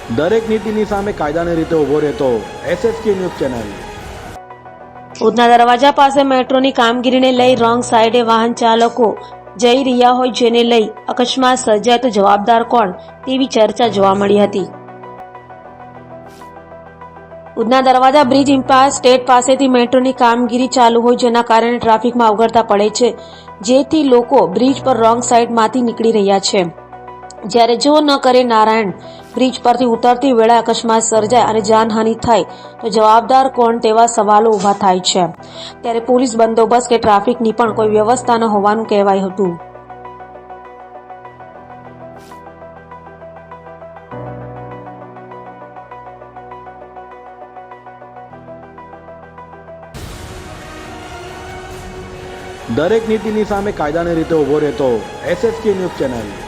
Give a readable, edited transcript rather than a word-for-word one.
દરેક નીતિની સામે કાયદાની રીતે ઊભો રહેતો SSK ન્યૂઝ ચેનલ। ઉધના દરવાજા પાસે મેટ્રોની કામગીરીને લઈ રોંગ સાઈડે વાહન ચાલકો જઈ રહ્યા હોય, જેને લઈ અકસ્માત સર્જાય તો જવાબદાર કોણ તેવી ચર્ચા જોવા મળી હતી। ઉધના દરવાજા બ્રિજ ઇમ્પાયર સ્ટેટ પાસેથી મેટ્રોની કામગીરી ચાલુ હોય, જેના કારણે ટ્રાફિકમાં અવગડતા પડે છે, જેથી લોકો બ્રિજ પર રોંગ સાઈડમાંથી નીકળી રહ્યા છે। જ્યારે જો ન કરે નારાયણ બ્રિજ પરથી ઉતરતી વેળે અકસ્માત સર્જાય અને જાનહાનિ થાય તો જવાબદાર કોણ તેવા સવાલો ઉભા થાય છે। ત્યારે પોલીસ બંદોબસ્ત કે ટ્રાફિકની પણ કોઈ વ્યવસ્થા ન હોવાનું કહેવાયું હતું। દરેક નીતિની સામે કાયદાની રીતે ઊભો રહેતો SSK ન્યૂઝ ચેનલ।